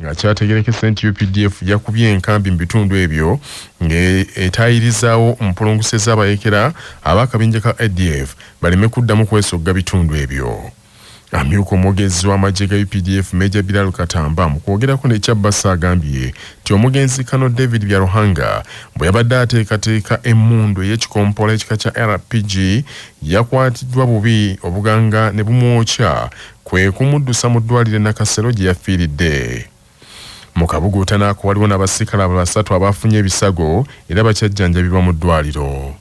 nga kyategerekese nti UPDF yakubye enkambi mu bitundu ebyo ng'etayirizaawo mpulunguse z'abayekera ab'akabinja ka ADF baleme kuddamu kwesogga bitundu ebyo. Amyuka omwogezi w'amagye ga UPDF Major Bilal Katamba mu kwogerako ne Kyabasa agambye nti omugenzi Kano David Byaruhanga bwe yabadde ateekateeka emmundu ey'ekikompolo ekika kya RPG yakwatiddwa bubi obuganga ne bumwokya kwe kumuddusa mu ddwaliro Nakasero gye yafiiridde. Mu kabuguuta naako waliwo n'abasirikale basatu abafunye ebisago era bakyajjanjabibwa mu ddwaliro.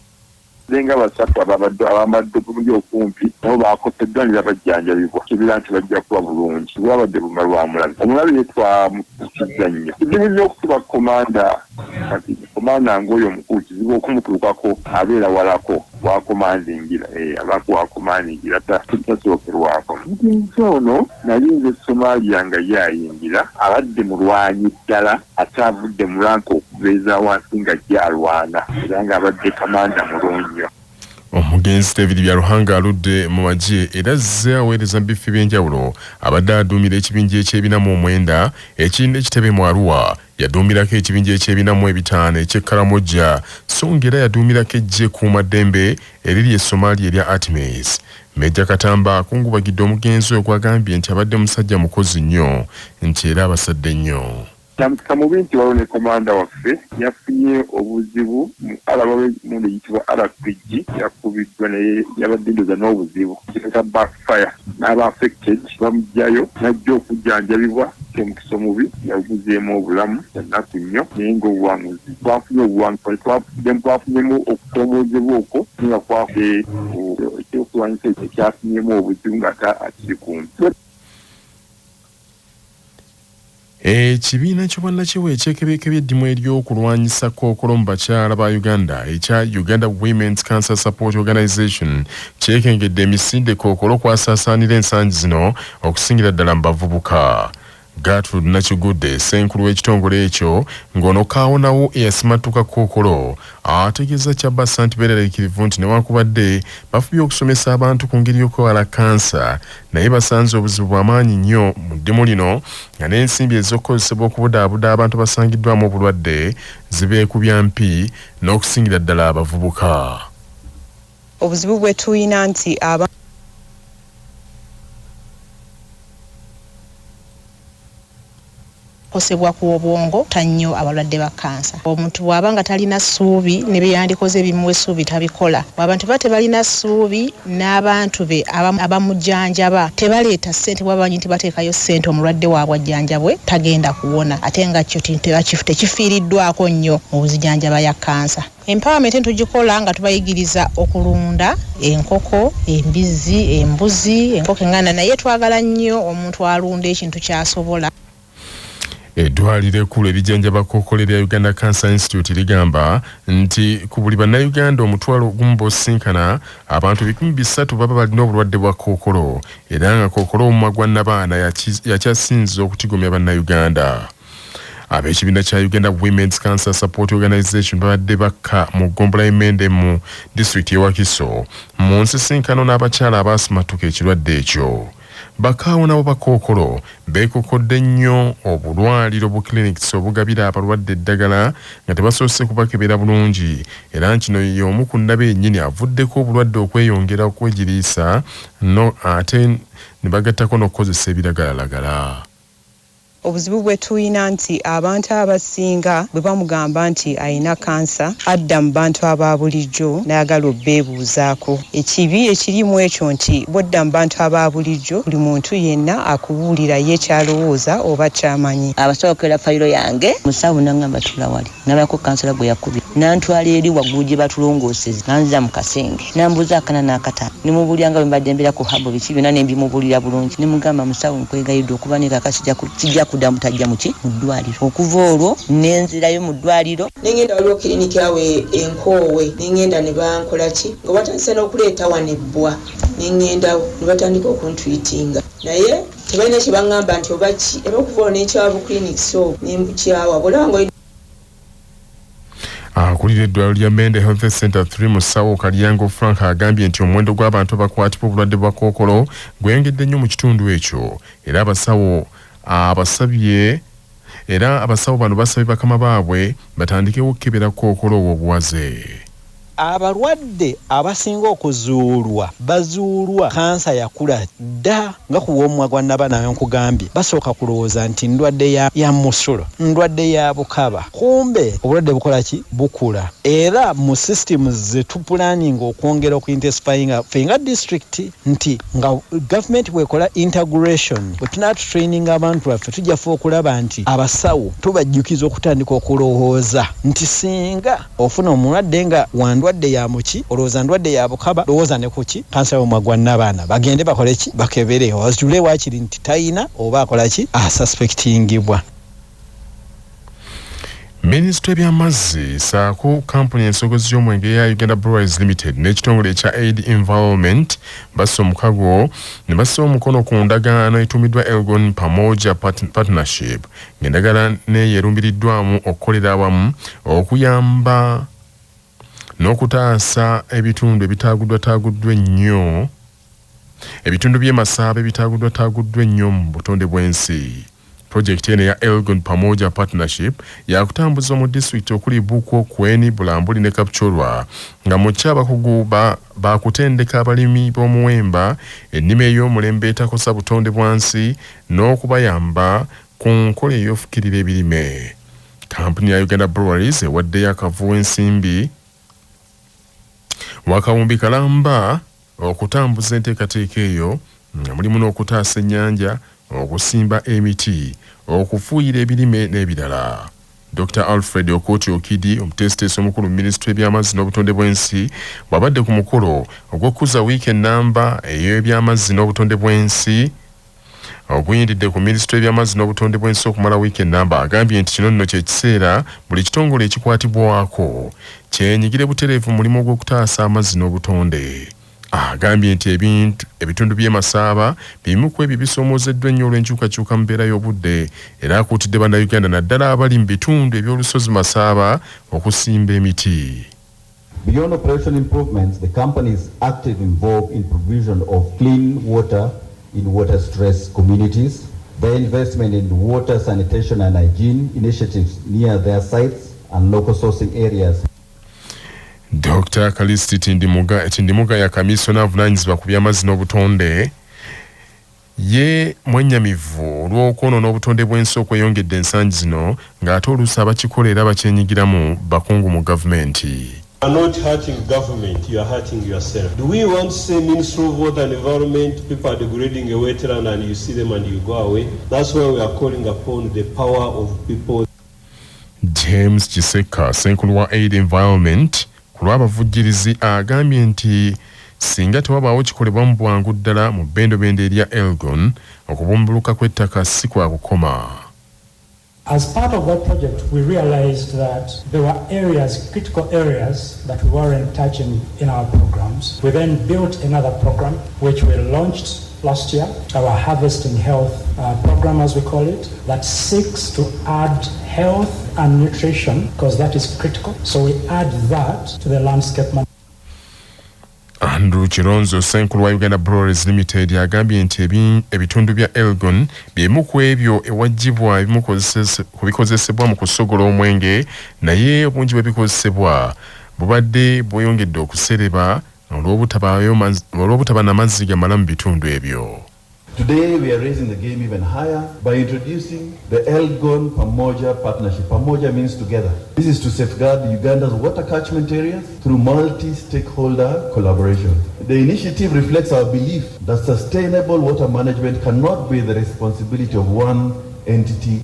Zenga basatu abambadde bulungi okumpi nabo bakoseddwa ne babajjanjabibwa kibira nti bajja kuba bulungi bwabadde bumalwa mulabi omulabi yetwamukizza nnyo ebimu by'okutuba komanda kati komanda ng'oyo omukulu kizibu okumutuukako abeera walako wakomandingira abako wakomandingira tasookerwako mugenzi ono nalinze Somalia nga yayingira abadde mulwanyi ddala ate avudde mu lanka okubeeza wansi nga gyalwana era ng'abadde kamanda mulungi. Omugenzi David Byaruhanga aludde mu magye era azze aweereza mu bifo by'enjawulo abadde aduumira ekibinja eky'ebinamu omwenda ekirina ekitebe mu Arua yaduumirako ekibinja eky'ebinamu ebitaano eky'Ekaramoja so ng'era yaduumirako eggye Kuumaddembe eriri e Somalia erya Artemis. Major Katamba akungubagidde omugenzi oyo gw'agambye nti abadde musajja mukozi nnyo nti era abasadde nnyo. Kamubi nti waliwo ne komanda waffe yafunye obuzibu alaba mundu yitibwa RPG yakubiddwa naye yabadde ndoza n'obuzibu kiteka backfire n'aba affected bamugjayo najja okujjanjabibwa omukisa omubi yaguzeemu obulamu ennaku nnyo naye ng'obuwanguzi twafunye obuwanguzi twafunyemu okutomozebwa okwo nga kwafe ekyokulwanyisa ekyafunyemu obuzibu nga akiri kumpi. Ekibiina ky'obwannakiwe ekyekebekebya eddimu ery'okulwanyisa kkookolo mu bakyala ba Uganda ekya Uganda Women's Cancer Support Organization kyekengedde emisinde kkookolo kwasaasaanira ensangi zino okusingira ddala mu bavubuka. Gertrude Nakigudde ssenkulu w'ekitongole ekyo ng'ono kaawonawo eyasimatuka kkookolo ategeeza Kyabasa nti beeraliikirivu nti newankubadde bafubye okusomesa abantu ku ngeri y'okwewala kansa naye basanze obuzibu bw'amaanyi nnyo mu ddimu lino nga n'ensimbi ez'okukozesebwa okubudaabuda abantu basangiddwamu obulwadde zibeekubya mpi n'okusingira ddala abavubuka. Obuzibu bwe tuyina nti kosebwa ku obwongo tannyo abalwadde ba kansa. Omuntu bw'abanga talina ssuubi ne byandikoze bimuwe ssuubi tabikola. Abantu tebalina ssuubi n'abantu be abamujjanjaba tebaleeta ssente bw'abanyi nti bateekayo ssente omulwadde waabwe ajjanjabwe tagenda kuwona ate nga kyo tekifiiriddwako nnyo mu buzijanjaba ya kansa. Empowerment tugikola nga tubayigiriza okulunda enkoko, embizi, embuzi, enkoko enganda naye twagala nnyo omuntu alunda ekintu kyasobola. Eddwaliro ekkulu erijjanjaba kkookolo lya Uganda Cancer Institute ligamba nti ku buli bannayuganda omutwalo ogumu bosinkana abantu 300 baba balina obulwadde bwa kkookolo era nga kkookolo omumwa gwa Nabaana yakyasinze okutigomya bannayuganda. Ab'ekibiina kya Uganda Women's Cancer Support Organization babadde bakka mu ggombolola y'Emmende mu disitulikiti y'e Wakiso mu nsisinkano n'abakyala abaasimatuka ekirwadde ekyo. Bakaawo nabo bakkookolo beekokodde nnyo obulwaliro bu clinics obugabira abalwadde eddagala nga tebasoose kubakebera bulungi era nkino y'omu ku nnaba yennyini avuddeko obulwadde okweyongera okwegiriisa no ate ne bagattako n'okukozesa ebiragalalagala. Obuzibu bwe tuyina nti abantu abasinga bwe bamugamba nti ayina kansa adda mu bantu aba bulijjo n'ayagala obbeebuuzaako. Ekibi ekirimu ekyo nti bw'odda mu bantu aba bulijjo buli muntu yenna akubuulira ye kyalowooza oba kyamanyi. Abasookera fayiro yange musawo n'angamba tula wali n'abayako kansala gwe yakubye n'antwala eri waggulu gye batulongooseza n'anziza mu kasenge n'ambuuza akana n'akataano nemubuuliranga bwe mbadde mbeera ku habo biki byonna ne mbimubuulira bulungi ne mugamba musawo nkwegayidde okuba ne kakasi kijja kuddamu tajja muki mu ddwaliro. Okuva olwo nenzirayo mu ddwaliro nengenda waliwo kiriniki awe enkoowe nengenda ne bankola ki nga batandisa n'okuleeta wano ebbwa nengendawo ne batandika okuntwitinga naye tebalina kye baŋŋamba nti oba ki era okuva olwo n'ekyawa bukiriniki so nembukyawa bolanga akulira eddwaliro lya Mende Health Center 3 mu Sawo Kalyango Frank agambye nti omuwendo gw'abantu abakwatibwa obulwadde bwa kkookolo gweyongedde nnyo mu kitundu ekyo era abasawo abasabye era abasawo bano basabye bakama baabwe batandikewo okukebera kkookolo obuwaze. Abalwadde abasinga okuzuulwa bazuulwa kansa yakula dda nga ku w'omumwa gwa Nabana nkugambye basooka kulowooza nti ndwadde ya musulo ndwadde ya bukaba kumbe obulwadde bukola ki bukula era mu systems ze tupulaninga okwongera okuintensifyinga fenga district nti nga government bwekola integration bwe tunaba tutraininga abantu baffe tujjafa okulaba nti abasawo tubajjukiza okutandika okulowooza nti singa ofuna omulwadde nga ndwadde ya muki olowooza ndwadde ya bukaba lowooza ne kuki kansa y'omumwa gwa Nabana bagende bakole ki bakebere wazule waakiri nti tayina oba akola ki asuspectingibwa. Minisitule by'amazzi saako kampuni ensogozi y'omwenge ya Uganda Breweries Limited n'ekitongole ekya Aid Environment bassa omukago ne bassa omukono ku ndagaano etumiddwa Elgon Pamoja Partnership ng'endagala neyeerumbiriddwamu okukolera awamu okuyamba n'okutaasa ebitundu ebitaaguddwa ennyo ebitundu by'emasaaba ebitaaguddwa ennyo mu butonde bw'ensi. Projekiti eno ya Elgon Pamoja Partnership yakutambuza mu district okuli Buko, Kweni, Bulambuli ne Kapchorwa nga mu kyabakugu bakutendeka abalimi b'omuwemba ennima ey'omulembe etakosa butonde bwansi n'okubayamba ku nkola ey'ofukirira ebirime. Kampuni ya Uganda Breweries ewaddeyo akavuyo ensimbi wakawumbi kalamba okutambuza enteekateeka eyo nga mulimu n'okutaasa ennyanja okusimba emiti okufuuyira ebirime n'ebirala. Dr. Alfred Okoti Okidi omutesiteesi omukulu mu minisitule by'amazzi n'obutonde bw'ensi bw'abadde ku mukolo ogw'okkuza wiiki ennamba ey'ebyamazzi n'obutonde bw'ensi oguyindidde ku minisitule by'amazzi n'obutonde bw'ensi okumala wiiki ennamba agambye nti kino nno kye kiseera buli kitongole ekikwatibwako kyenyigire butereevu mu mulimu gw'okutaasa amazzi n'obutonde. Agambye nti ebitundu by'emasaaba bimu ku ebyo bisomoozeddwa ennyo olw'enkyukakyuka mu mbeera y'obudde era akuutidde bannayuganda naddala abali mu bitundu eby'olusozi masaaba okusimba emiti. Beyond operational improvements, the company is actively involved in provision of clean water in water-stressed communities. Their investment in water, sanitation and hygiene initiatives near their sites and local sourcing areas. Dr. Kalisti Tindimuga ya kamisona avunanyizibwa ku by'amazzi n'obutonde ye mwennyamivu olw'okwonoona obutonde bw'ensi okweyongedde ensangi zino ng'ate oluusi abakikolera bakyenyigiramu bakungu mu gavumenti. You are not hurting government, you are hurting yourself. Do we want to say Ministry of Water and Environment, people are degrading a wetland and you see them and you go away? That's why we are calling upon the power of people. James Chiseka, Senkulu wa Aid Environment, ku lw'abavujjirizi agambye nti singa tewabaawo kikolebwa mu bwangu ddala mu bbendobendo erya Elgon okubumbuluka kw'ettaka si kwa kukoma. As part of that project, we realized that there were areas, critical areas, that we weren't touching in our programs. We then built another program, which we launched last year, our Harvesting Health program, as we call it, that seeks to add health and nutrition, because that is critical. So we add that to the landscape management. Andrew Chironzo, Senkulu wa Uganda Breweries Limited, yagambye nti ebitundu bya Elgon byemu ku ebyo ewaggyibwa ebimu ku bikozesebwa mu kusogola omwenge naye obungi bw'ebikozesebwa bubadde bweyongedde okusereba olw'obutaba n'amazzi gamala mu bitundu ebyo. Today we are raising the game even higher by introducing the Elgon Pamoja Partnership. Pamoja means together. This is to safeguard Uganda's water catchment areas through multi-stakeholder collaboration. The initiative reflects our belief that sustainable water management cannot be the responsibility of one entity.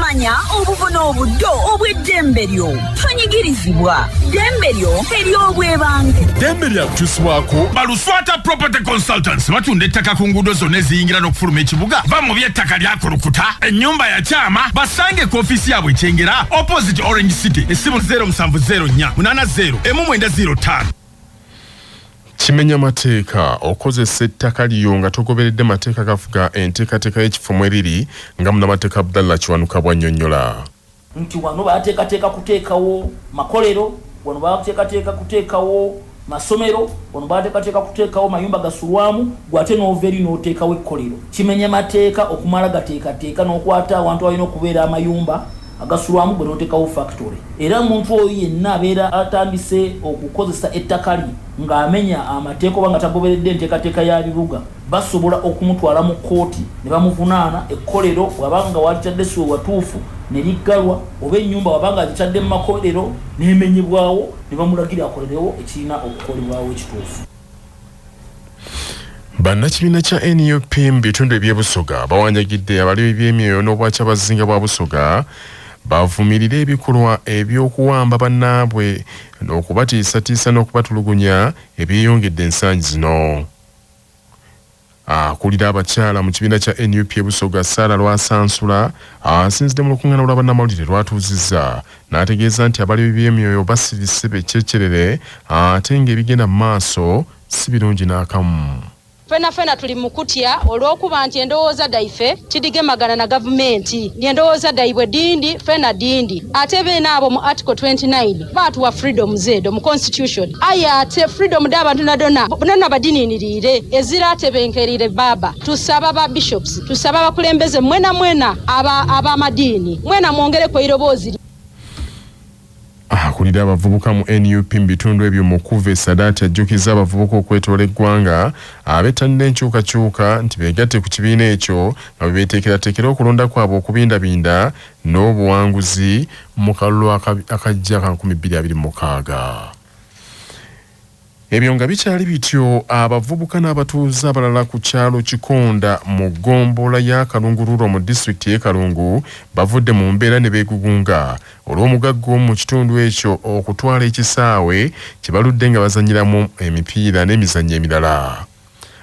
Manya obuvuna obuddo obw'eddembe lyo tonyigirizibwa ddembe lyo ery'obwebange. Ddembe lyakukyusibwako Baluswata Property Consultants batunda ettaka ku nguudo zonna eziyingira n'okufuluma ekibuga va mu by'ettaka lyakulukuta ennyumba ya kyama basange ku ofiisi yaabwe ekyengera opposite Orange City essimu 0704 80 1905. Kimenya mateeka okozesa ettaka lyo nga togoberedde mateeka gafuga enteekateeka y'ekifumu eriri nga munnamateeka Abdallah Kiwanuka bw'annyonnyola. Nti wano baateekateeka kuteekawo makolero, wano baateekateeka kuteekawo masomero ono bateekateeka kuteekawo mayumba gasulwamu gwate n'overi n'oteekawo ekkolero kimenya mateeka okumala gateekateeka n'okwata abantu balina okubeera amayumba agasulwamu gwe n'oteekawo factory era omuntu oyo yenna abeera atandise okukozesa ettaka lye ng'amenya amateeka oba nga tagoberedde enteekateeka ya bibuga basobola okumutwala mu kkooti ne bamuvunaana ekkolero bw'abanga walitadde si we watuufu ne liggalwa oba ennyumba wabanga agitadde mu makolero n'emenyebwawo ne bamulagira akolerewo ekirina okukolebwawo ekituufu. Bannakibiina kya NUP mu bitundu eby'Ebusoga bawanyagidde abalimu b'emyoyo n'obwakya bazinga bwa Busoga bavumirira ebikolwa eby'okuwamba bannaabwe n'okubatiisatiisa n'okubatulugunya ebyeyongedde ensangi zino. Akulira abakyala mu kibiina kya NUP Busoga Sara Lwasansula asinzidde mu lukuŋŋaana lwa bannamawulire lwatuuzizza n'ategeeza nti abalimu b'emyoyo basirise bekyekkerere ate ng'ebigenda mu maaso si birungi n'akamu. Fena tuli mukutya olw'okuba nti endowooza daife kidigemagana na gavumenti endowooza daibwe dindi fena dindi ate beena abo mu article 29 baatuwa freedom zeedo mu constitution aye ate freedom d'abantu nadona bonna badiniinirire ezira atebenkerire baba tusaba ba bishops tusaba abakulembeze mwena ab'amadiini mwena mwongere kw'iroboozi. Akulira abavubuka mu NUP mu bitundu ebyo mu Kuve Sadaati ajjukiza abavubuka okwetoola eggwanga abeettanira enkyukakyuka nti beegatte ku kibiina ekyo nga beeteekerateekera okulonda kwabwe okubindabinda n'obuwanguzi mu kalulu akajja ka 2026. Ebyo nga bikyali bityo abavubuka n'abatuuze abalala ku kyalo Kikonda mu ggombolola ya Kalunguluro mu disitulikiti y'e Kalungu bavudde mu mbeera ne beegugunga olw'omugaggo mu kitundu ekyo okutwala ekisaawe kye baludde nga bazanyiramu emipiira n'emizannyo emirala.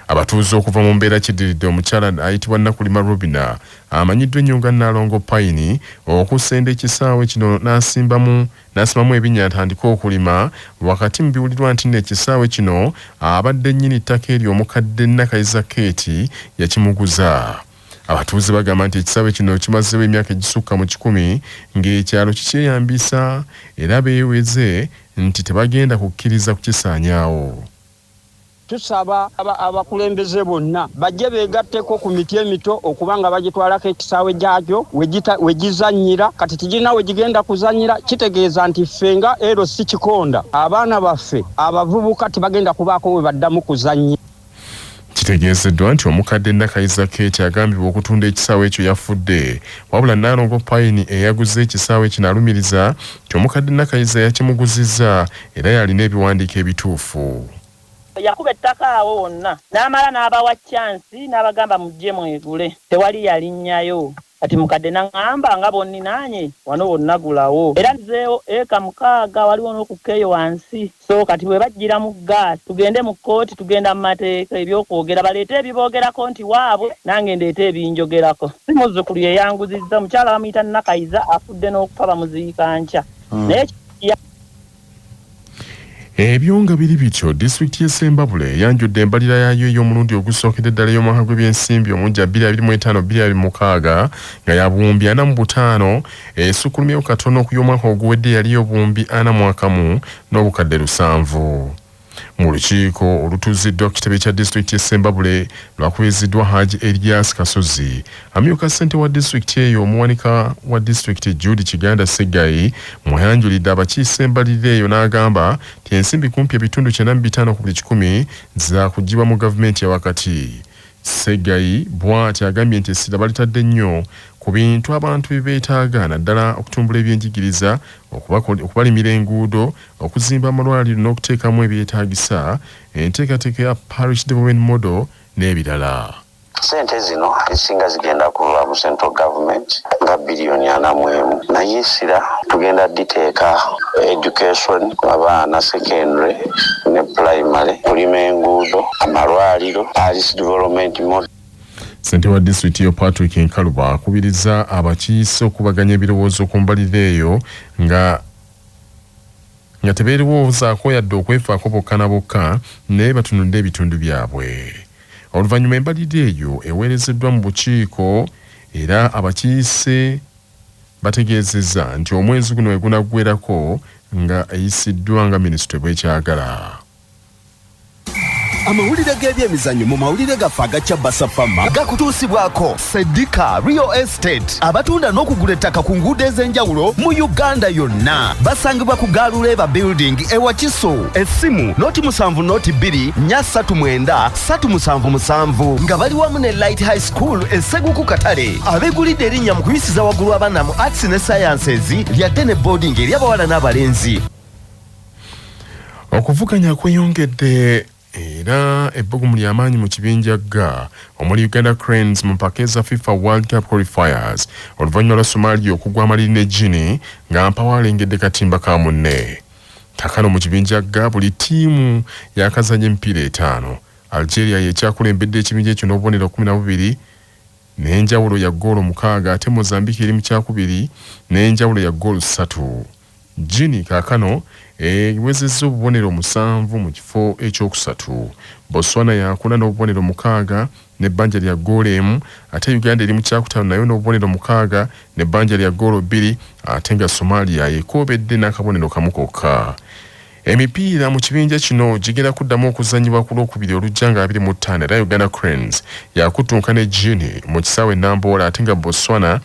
Abatuuze okuva mu mbeera kiddiridde omukyala ayitibwa Nakulima Rubina amanyiddwa ennyo nga Nalongo Payini okusenda ekisaawe kino n'asimbamu ebinnya atandika okulima wakati mu biwulirwa nti n'ekisaawe kino abadde nnyini ttaka eryo omukadde Nakayiza Keeti yakimuguza. Abatuuze bagamba nti ekisaawe kino kimazeewo emyaka egisukka mu 10 ng'ekyalo kikyeyambisa era beeweze nti tebagenda kukkiriza kukisaanyaawo. Tusaba abakulembeze bonna bajje beegatteko ku miti emito okuba nga bagitwalako ekisaawe gyakyo wegizannyira kati tigirina wegigenda kuzannyira kitegeeza nti ffenga ero si Kikonda abaana baffe abavubuka tebagenda kubaako we baddamu kuzannyira. Kitegeezeddwa nti omukadde Nakayiza Keeti agambibwa okutunda ekisaawe ekyo yafudde wabula Nalongo Payini eyaguze ekisaawe kino alumiriza nti omukadde Nakayiza yakimuguzizza era yalina ebiwandiiko ebituufu. Yakuba ettaka awo wonna n'amala n'abawa chansi n'abagamba mujje mwegule tewali yalinnyayo kati mukadde n'aŋŋamba nga bonni nanye wano wonna gulawo era nzeewo eka 6 waliwo n'okukkeeyo wansi so kati bwe bajjira mu gaasi tugende mu kkooti tugenda mu mateeka ebyokwogera baleete ebiboogerako nti waabwe nange ndeete ebinjogerako si muzzukulu yeyanguzizza mukyala bamuyita Nakayiza afudde n'okufa bamuziika nkya naye ebyo nga biri bityo disitulikiti y'e Sembabule yanjudde embalira yaayo ey'omulundi ogusookedde ddala y'omwaka gw'ebyensimbi omujja 2025-2026 nga ya buwumbi 45 esukkulumyewo katono ku y'omwaka oguwedde yali y'obuwumbi 41 n'obukadde 7. Mu lukiiko olutuuziddwa ku kitebe kya disitulikiti y'e Sembabule lwakubiziddwa Haji Elias Kasozi amyuka ssente wa disitulikiti eyo omuwanika wa disitulikiti Judy Kiganda Segayi mweyanjulidde abakiise embalirira eyo n'agamba nti ensimbi kumpi ebitundu 95 ku buli 100 za kugibwa mu gavumenti ya wakati. Segayi bw'ati agambye nti essira balitadde nnyo ku bintu abantu bye beetaaga naddala okutumbula ebyenjigiriza okubalimira enguudo okuzimba amalwaliro n'okuteekamu ebyetaagisa enteekateeka ya parish development model n'ebirala. Sente zino ezisinga zigenda kuva mu central government nga biliyoni 41 naye essira tugenda diteeka education abaana secondary ne primary kulima enguudo amalwaliro parish development model. Ssente wa disitulikiti yo Patrick Nkaluba akubiriza abakiise okubaganya ebirowoozo ku mbalirira eyo nga tebeerowoozaako yadde okwefaako bokka na bokka naye batunudde ebitundu byabwe. Oluvannyuma embalirira eyo eweerezeddwa mu bukiiko era abakiise bategeezezza nti omwezi guno we gunaggweerako nga eyisiddwa nga minisitule bw'ekyagala. amawulire g'ebyemizannyo mu mawulire gaffe agakya basafama gakutuusibwako Sedika Real Estate abatunda n'okugula ettaka ku nguudo ez'enjawulo mu Uganda yonna basangibwa ku Galuleba Building ewakiso essimu noti 7 noti 2 339 377 nga bali wamu ne Light High School esseguku Katale abeegulidde erinnya mu kuyisiza waggulu abaana mu arts ne sciences lyadde ne boarding eri abawala n'abalenzi. Okuvuganya kweyongedde era ebbugumu ly'amaanyi mu kibinja G omuli Uganda Cranes mu mpaka za FIFA World Cup qualifiers oluvannyuma lwa Somalia okugwa amaliri ne Guinea nga mpawa alengedde katimba ka munne. Kakano mu kibinja G buli ttiimu yakazanya emipiira 5. Algeria yekyakulembedde ekibinja ekyo n'obubonero 12 n'enjawulo ya ggoolo 6 ate Mozambique eri mu kyakubiri n'enjawulo ya ggoolo 3. Guinea kaakano ewezezza obubonero 7 mu kifo ekyokusatu. Botswana yakuna n'obubonero 6 n'ebbanja lya ggoolo 1 ate Uganda eri mu kyakutaano nayo n'obubonero 6 n'ebbanja lya ggoolo 2 ate nga Somalia yekoobedde n'akabonero kamu kokka. Emipiira mu kibinja kino gigenda kuddamu okuzannyibwa ku Lwokubiri olujja nga 25 era Uganda Cranes yakutunka ne Guinea mu kisaawe Nambola ate nga Botswana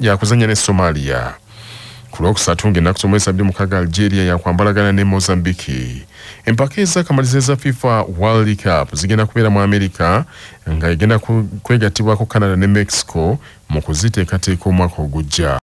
yakuzanya ne Somalia. Ku Lwokusatu ng'ennaku z'omwezi 26 Algeria yakwambalagana ne Mozambique. Empaka ez'akamalirizo za FIFA World Cup zigenda kubeera mu America nga igenda kwegattibwako Canada ne Mexico mu kuziteekateeka omwaka ogujja.